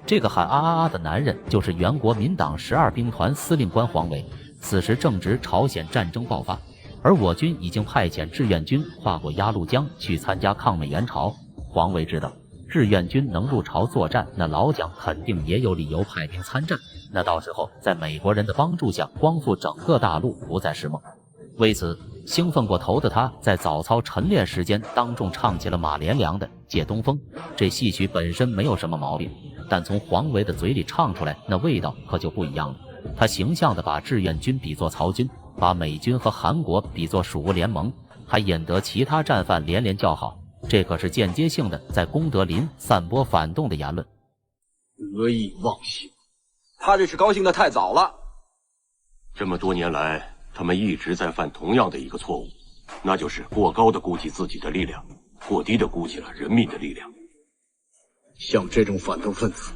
这个喊啊啊啊的男人就是原国民党12兵团司令官黄维。此时正值朝鲜战争爆发，而我军已经派遣志愿军跨过鸭绿江去参加抗美援朝。黄维知道志愿军能入朝作战，那老蒋肯定也有理由派兵参战，那到时候在美国人的帮助下光复整个大陆不再是梦。为此兴奋过头的他在早操晨练时间当众唱起了马连良的《借东风》。这戏曲本身没有什么毛病，但从黄维的嘴里唱出来，那味道可就不一样了。他形象地把志愿军比作曹军，把美军和韩国比作蜀吴联盟，还引得其他战犯连连叫好。这可是间接性的在功德林散播反动的言论。得意忘形，他这是高兴得太早了。这么多年来，他们一直在犯同样的一个错误，那就是过高的估计自己的力量，过低的估计了人民的力量。像这种反动分子，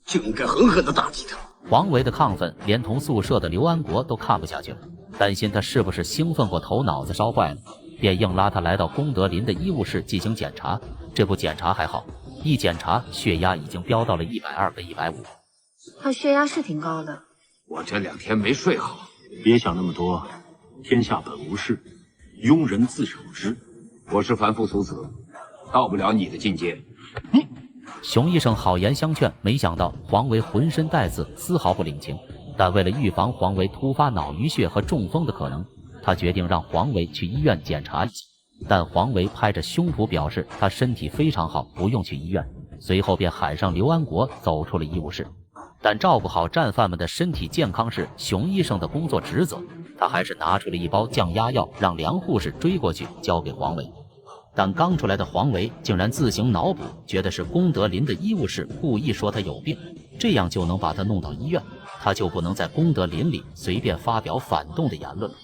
就应该狠狠地打击他。黄维的亢奋连同宿舍的刘安国都看不下去了，担心他是不是兴奋过头，脑子烧坏了，便硬拉他来到功德林的医务室进行检查。这不检查还好，一检查血压已经飙到了120跟150。他血压是挺高的。我这2天没睡好。别想那么多，天下本无事，庸人自扰之。我是凡夫俗子，到不了你的境界。熊医生好言相劝，没想到黄维浑身带刺，丝毫不领情。但为了预防黄维突发脑淤血和中风的可能，他决定让黄维去医院检查一下。但黄维拍着胸脯表示他身体非常好，不用去医院。随后便喊上刘安国走出了医务室。但照顾好战犯们的身体健康是熊医生的工作职责，他还是拿出了一包降压药，让梁护士追过去交给黄维。但刚出来的黄维竟然自行脑补，觉得是功德林的医务室故意说他有病，这样就能把他弄到医院，他就不能在功德林里随便发表反动的言论了。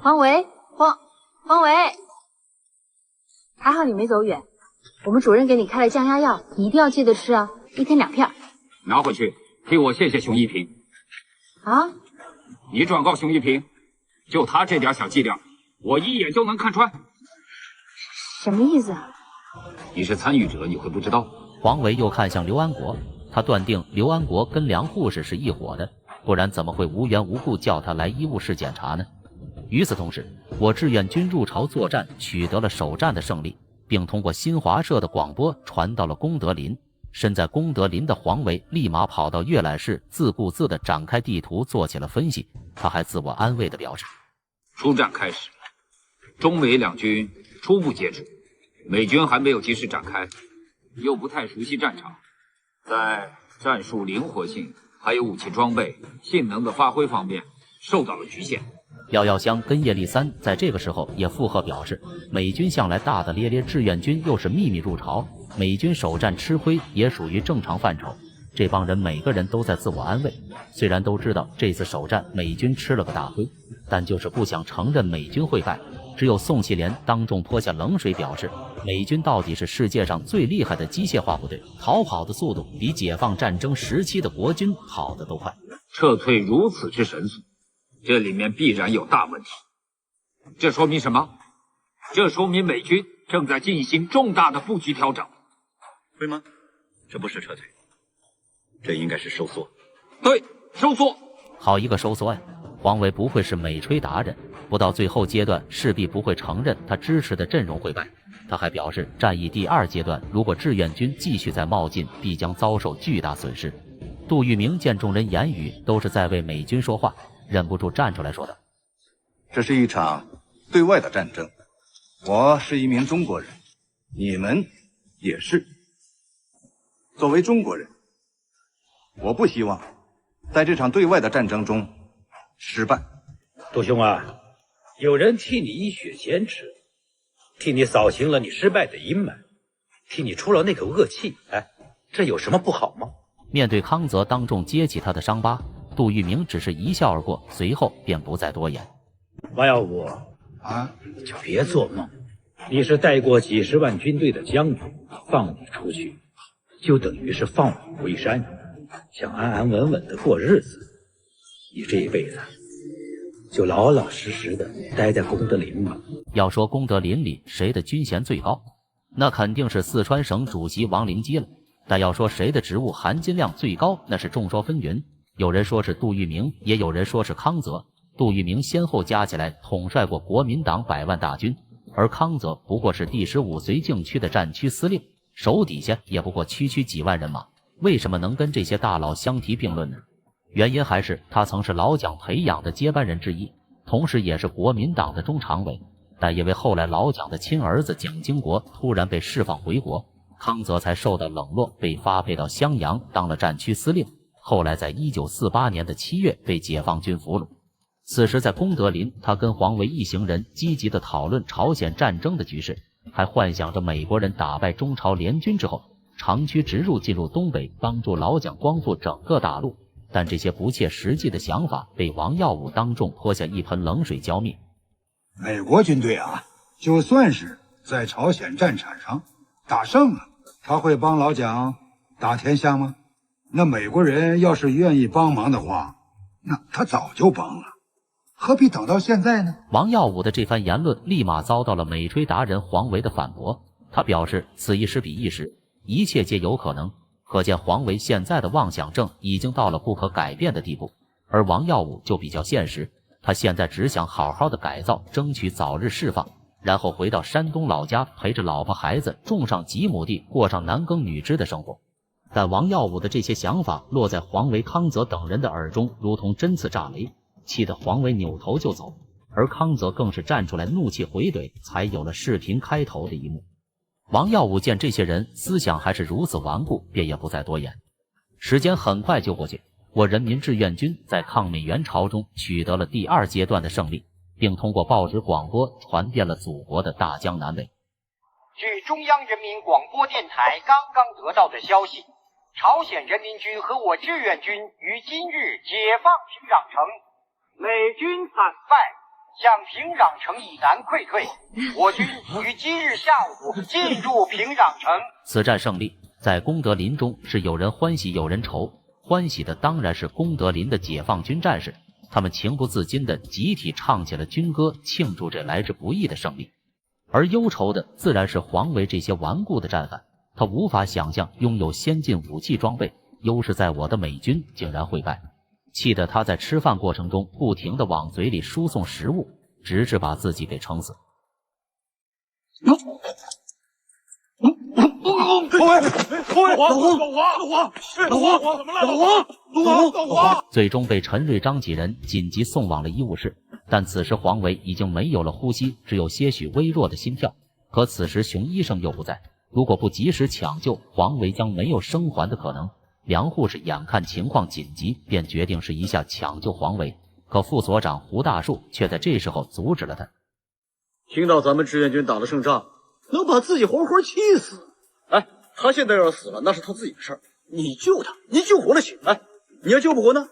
黄维，黄维，还好你没走远，我们主任给你开了降压药，你一定要记得吃啊，1天2片。拿回去，替我谢谢熊一平。啊？你转告熊一平，就他这点小伎俩，我一眼就能看穿。什么意思啊？你是参与者，你会不知道。黄维又看向刘安国，他断定刘安国跟梁护士是一伙的，不然怎么会无缘无故叫他来医务室检查呢？与此同时，我志愿军入朝作战取得了首战的胜利，并通过新华社的广播传到了功德林。身在功德林的黄维立马跑到阅览室，自顾自地展开地图做起了分析。他还自我安慰地表示，初战开始，中美两军初步接触，美军还没有及时展开，又不太熟悉战场，在战术灵活性还有武器装备性能的发挥方面受到了局限。廖耀湘跟叶利三在这个时候也附和表示，美军向来大大咧咧，志愿军又是秘密入朝，美军首战吃亏也属于正常范畴。这帮人每个人都在自我安慰，虽然都知道这次首战美军吃了个大亏，但就是不想承认美军会败。只有宋庆龄当众泼下冷水，表示美军到底是世界上最厉害的机械化部队，逃跑的速度比解放战争时期的国军跑得都快。撤退如此之神速，这里面必然有大问题。这说明什么？这说明美军正在进行重大的布局调整。会吗？这不是撤退，这应该是收缩。对，收缩。好一个收缩呀！黄维不愧是美吹达人，不到最后阶段势必不会承认他支持的阵容会败。他还表示，战役第2阶段如果志愿军继续在冒进，必将遭受巨大损失。杜聿明见众人言语都是在为美军说话，忍不住站出来说道：“这是一场对外的战争，我是一名中国人，你们也是。作为中国人，我不希望在这场对外的战争中失败。”杜兄啊，有人替你一雪前耻，替你扫清了你失败的阴霾，替你出了那口恶气，哎，这有什么不好吗？面对康泽当众揭起他的伤疤，杜聿明只是一笑而过，随后便不再多言。王耀武啊，就别做梦，你是带过几十万军队的将军，放你出去，就等于是放虎归山，想安安稳稳的过日子。你这一辈子就老老实实的待在功德林吧。要说功德林里谁的军衔最高，那肯定是四川省主席王灵基了。但要说谁的职务含金量最高，那是众说纷纭。有人说是杜聿明，也有人说是康泽。杜聿明先后加起来统帅过国民党100万大军，而康泽不过是第15绥靖区的战区司令，手底下也不过区几万人马。为什么能跟这些大佬相提并论呢？原因还是他曾是老蒋培养的接班人之一，同时也是国民党的中常委。但因为后来老蒋的亲儿子蒋经国突然被释放回国，康泽才受到冷落，被发配到襄阳当了战区司令。后来在1948年的7月被解放军俘虏。此时在功德林，他跟黄维一行人积极地讨论朝鲜战争的局势，还幻想着美国人打败中朝联军之后，长驱直入进入东北，帮助老蒋光复整个大陆。但这些不切实际的想法被王耀武当众泼下一盆冷水浇灭。美国军队啊，就算是在朝鲜战场上打胜了，他会帮老蒋打天下吗？那美国人要是愿意帮忙的话，那他早就帮了，何必等到现在呢？王耀武的这番言论立马遭到了美吹达人黄维的反驳，他表示此一时彼一时，一切皆有可能。可见黄维现在的妄想症已经到了不可改变的地步，而王耀武就比较现实，他现在只想好好的改造，争取早日释放，然后回到山东老家，陪着老婆孩子，种上几亩地，过上男耕女织的生活。但王耀武的这些想法落在黄维、康泽等人的耳中，如同针刺炸雷，气得黄维扭头就走，而康泽更是站出来怒气回怼，才有了视频开头的一幕。王耀武见这些人思想还是如此顽固，便也不再多言。时间很快就过去，我人民志愿军在抗美援朝中取得了第2阶段的胜利，并通过报纸广播传遍了祖国的大江南北。据中央人民广播电台刚刚得到的消息，朝鲜人民军和我志愿军于今日解放平壤城，美军惨败，向平壤城以南溃退，我军于今日下午进入平壤城。此战胜利在功德林中是有人欢喜有人愁，欢喜的当然是功德林的解放军战士，他们情不自禁地集体唱起了军歌，庆祝这来之不易的胜利。而忧愁的自然是黄维这些顽固的战犯，他无法想象拥有先进武器装备，优势在我的美军竟然会败，气得他在吃饭过程中不停地往嘴里输送食物，直至把自己给撑死。老黄，最终被陈瑞章几人紧急送往了医务室。但此时黄维已经没有了呼吸，只有些许微弱的心跳。可此时熊医生又不在，如果不及时抢救，黄维将没有生还的可能。梁护士眼看情况紧急，便决定试一下抢救黄维。可副所长胡大树却在这时候阻止了他。听到咱们志愿军打了胜仗，能把自己活活气死。哎，他现在要是死了，那是他自己的事儿。你救他，你救活了行。哎，你要救不活呢，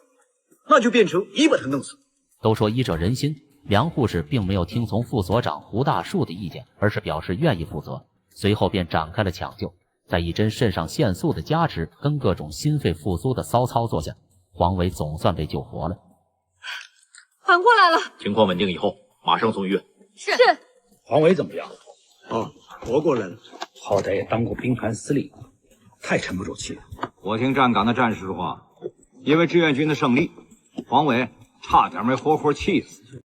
那就变成你把他弄死。都说医者仁心，梁护士并没有听从副所长胡大树的意见，而是表示愿意负责。随后便展开了抢救，在一针肾上腺素的加持跟各种心肺复苏的骚操作下，黄维总算被救活了。缓过来了，情况稳定以后，马上送医院。是。黄维怎么样？哦，活过来了。好歹也当过兵团司令，太沉不住气了。我听站岗的战士说，因为志愿军的胜利，黄维差点没活活气死。